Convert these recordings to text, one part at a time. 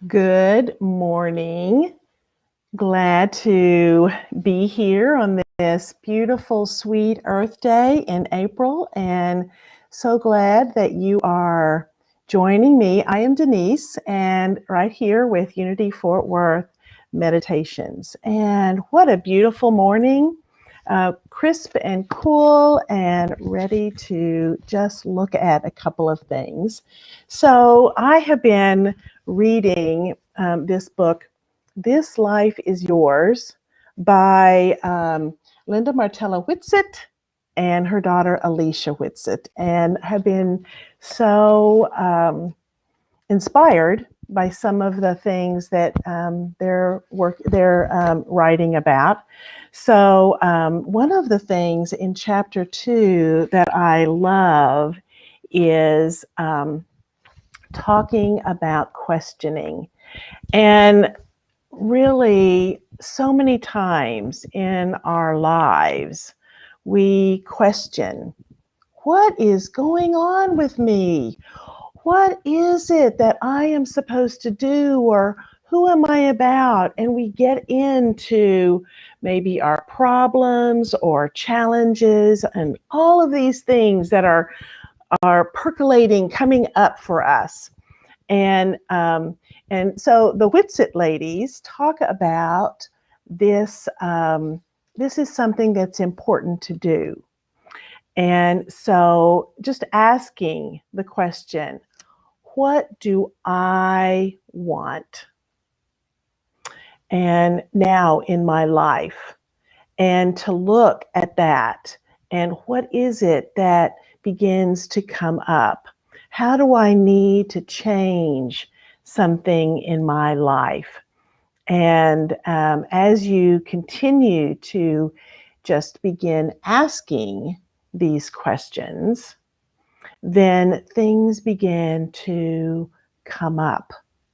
Good morning. Glad to be here on this beautiful, sweet Earth Day in April, and so glad that you are joining me. I am Denise, and right here with Unity Fort Worth Meditations. And what a beautiful morning, crisp and cool, and ready to just look at a couple of things. So I have been reading this book, This Life is Yours, by Linda Martella Whitsitt and her daughter Alicia Whitsitt, and have been so inspired by some of the things that they're writing about. So one of the things in chapter 2 that I love is talking about questioning. And really, so many times in our lives, we question, what is going on with me? What is it that I am supposed to do? Or who am I about? And we get into maybe our problems or challenges and all of these things that are percolating, coming up for us. And so the Whitsitt ladies talk about this. This is something that's important to do. And so just asking the question, what do I want? And now in my life, and to look at that, and what is it that begins to come up? How do I need to change something in my life? And as you continue to just begin asking these questions, then things begin to come up.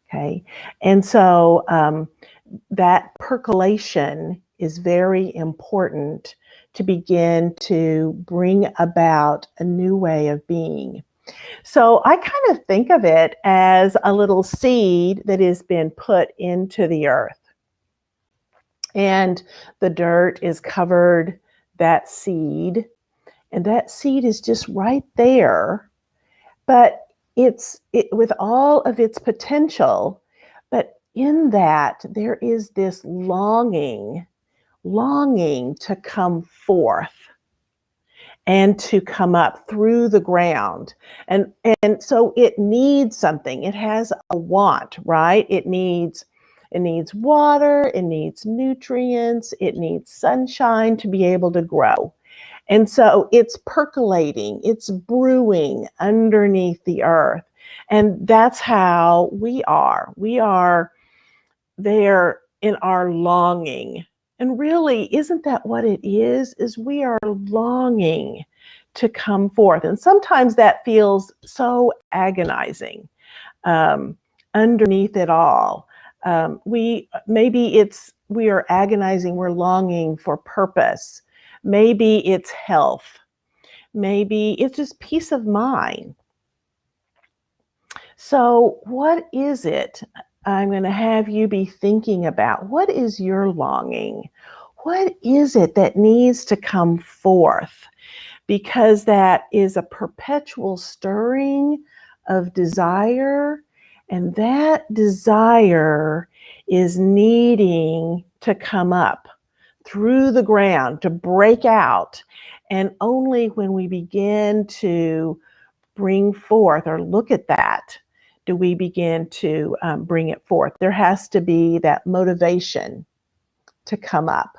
Okay. And so that percolation is very important to begin to bring about a new way of being. So I kind of think of it as a little seed that has been put into the earth. And the dirt is covered that seed, and that seed is just right there. But it's with all of its potential, but in that there is this longing to come forth and to come up through the ground. And so it needs something. It has a want, right? It needs water, it needs nutrients, it needs sunshine to be able to grow. And so it's percolating, it's brewing underneath the earth. And that's how we are. We are there in our longing. And really, isn't that what it is? Is we are longing to come forth. And sometimes that feels so agonizing underneath it all. We are agonizing, we're longing for purpose. Maybe it's health. Maybe it's just peace of mind. So what is it I'm going to have you be thinking about? What is your longing? What is it that needs to come forth? Because that is a perpetual stirring of desire, and that desire is needing to come up through the ground, to break out. And only when we begin to bring forth or look at that do we begin to bring it forth. There has to be that motivation to come up.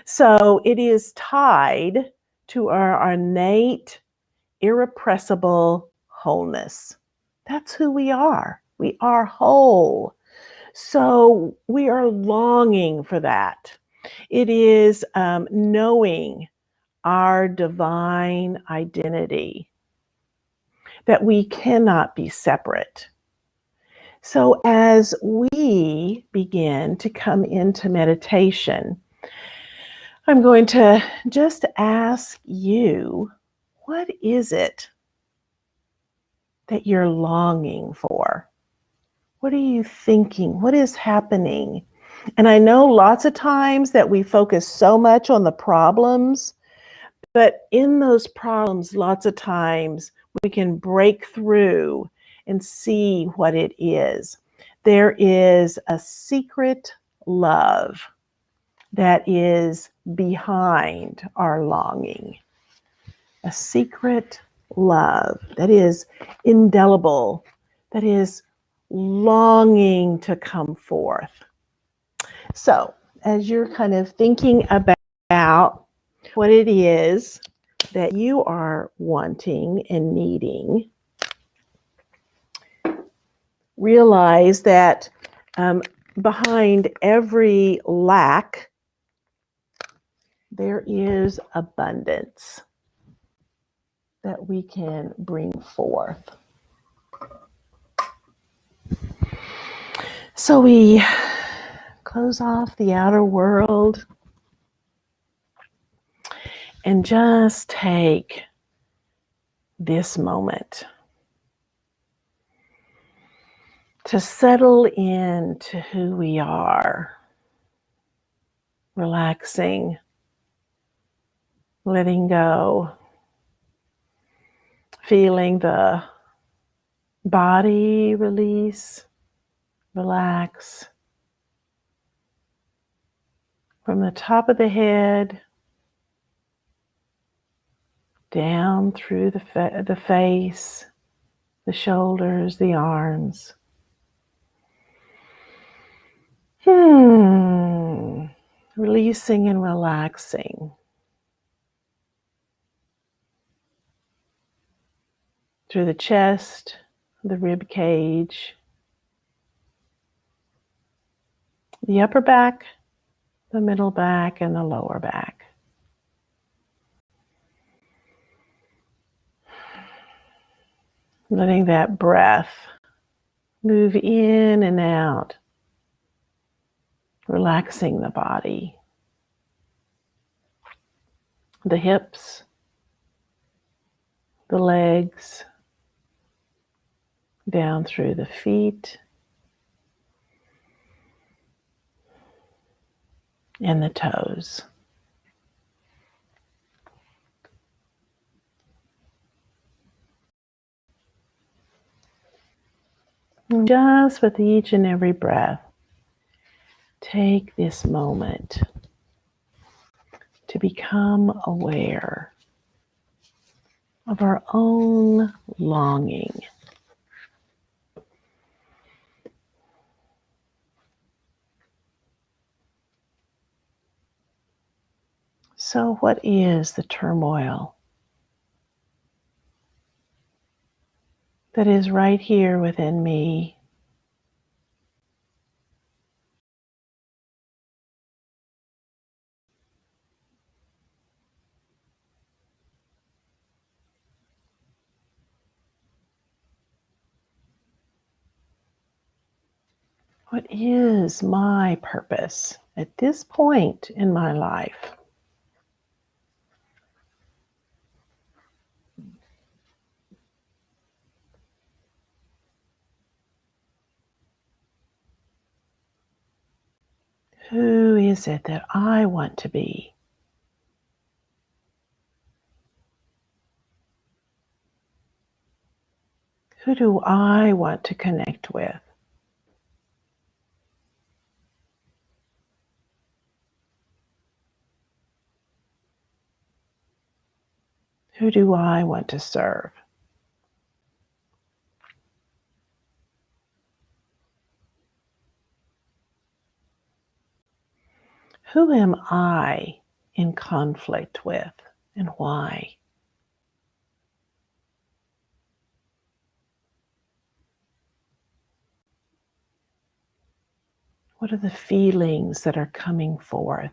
So it is tied to our innate, irrepressible wholeness. That's who we are. We are whole. So we are longing for that. It is knowing our divine identity, that we cannot be separate. So as we begin to come into meditation, I'm going to just ask you, what is it that you're longing for? What are you thinking? What is happening? And I know lots of times that we focus so much on the problems, but in those problems, lots of times we can break through and see what it is. There is a secret love that is behind our longing, a secret love that is indelible, that is longing to come forth. So, as you're kind of thinking about what it is that you are wanting and needing, realize that behind every lack, there is abundance that we can bring forth. So we close off the outer world and just take this moment to settle into who we are, relaxing, letting go, feeling the body release, relax from the top of the head down through the face, the shoulders, the arms. Releasing and relaxing through the chest, the rib cage, the upper back, the middle back, and the lower back. Letting that breath move in and out, relaxing the body, the hips, the legs, down through the feet, and the toes. And just with each and every breath, take this moment to become aware of our own longing. So, what is the turmoil that is right here within me? What is my purpose at this point in my life? Who is it that I want to be? Who do I want to connect with? Who do I want to serve? Who am I in conflict with, and why? What are the feelings that are coming forth?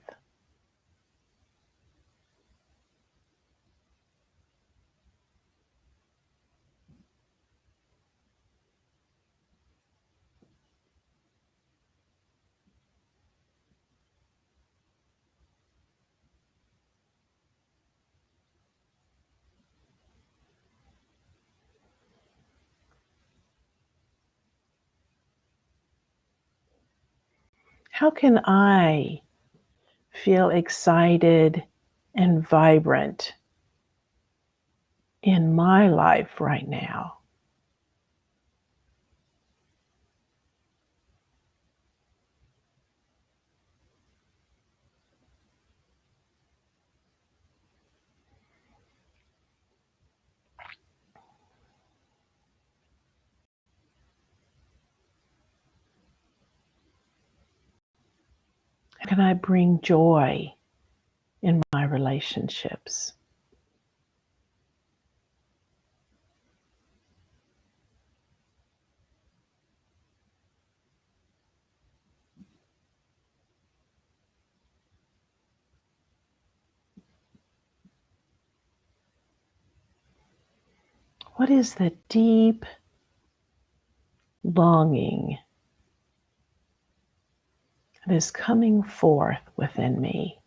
How can I feel excited and vibrant in my life right now? How can I bring joy in my relationships? What is the deep longing that is coming forth within me?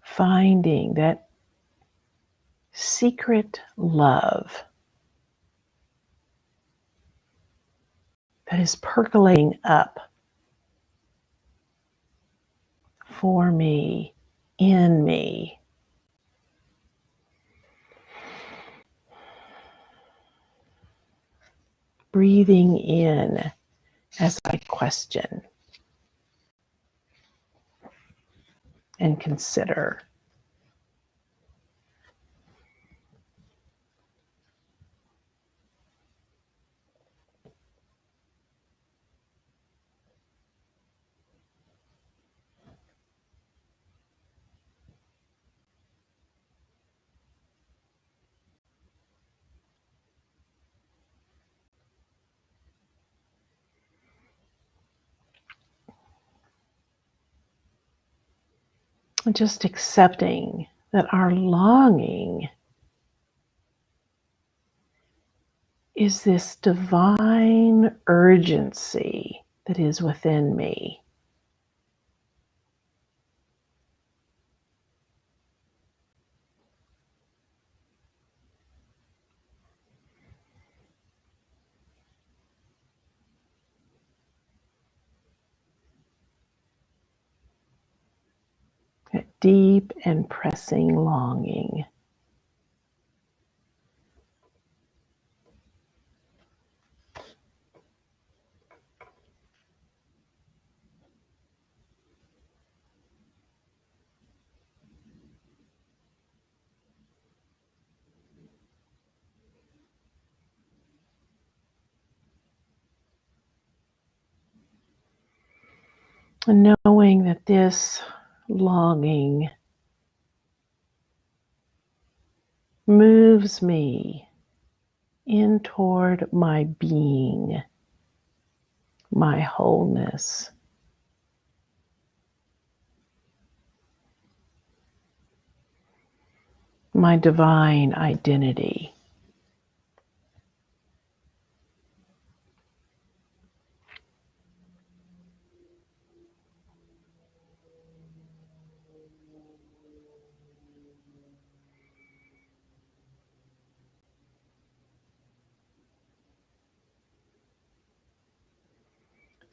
Finding that secret love that is percolating up for me, in me. Breathing in as I question and consider. Just accepting that our longing is this divine urgency that is within me. That deep and pressing longing. And knowing that this longing moves me in toward my being, my wholeness, my divine identity.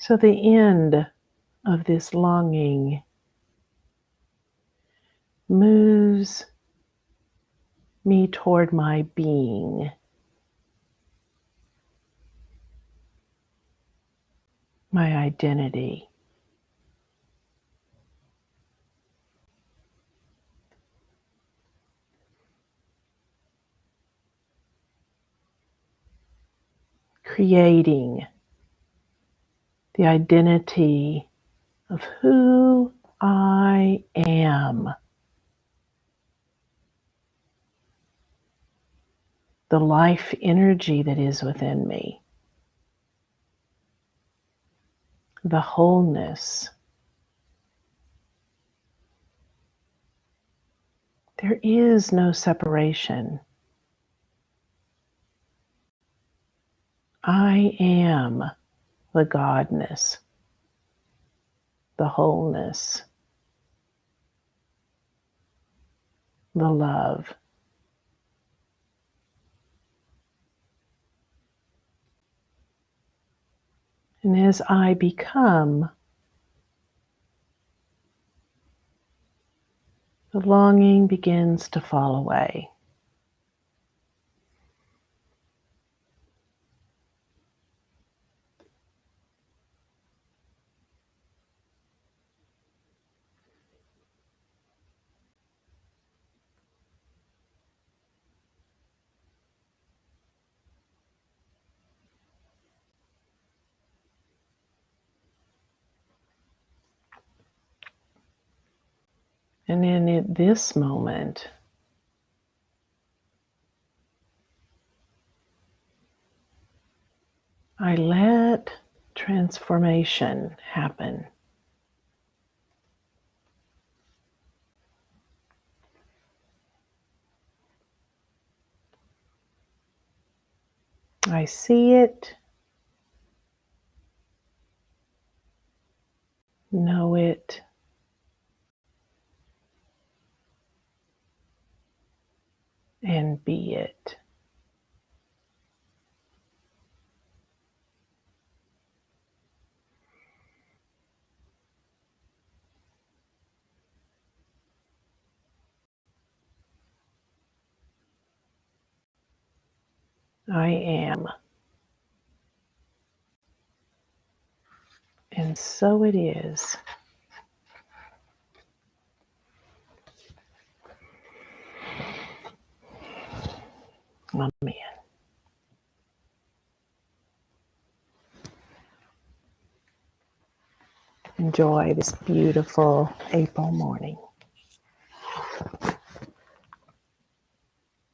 So the end of this longing moves me toward my being, my identity. Creating the identity of who I am, the life energy that is within me, the wholeness. There is no separation. I am the Godness. the wholeness, the love. And as I become, the longing begins to fall away. And then at this moment, I let transformation happen. I see it, know it, and be it. I am. And so it is. Amen. Enjoy this beautiful April morning.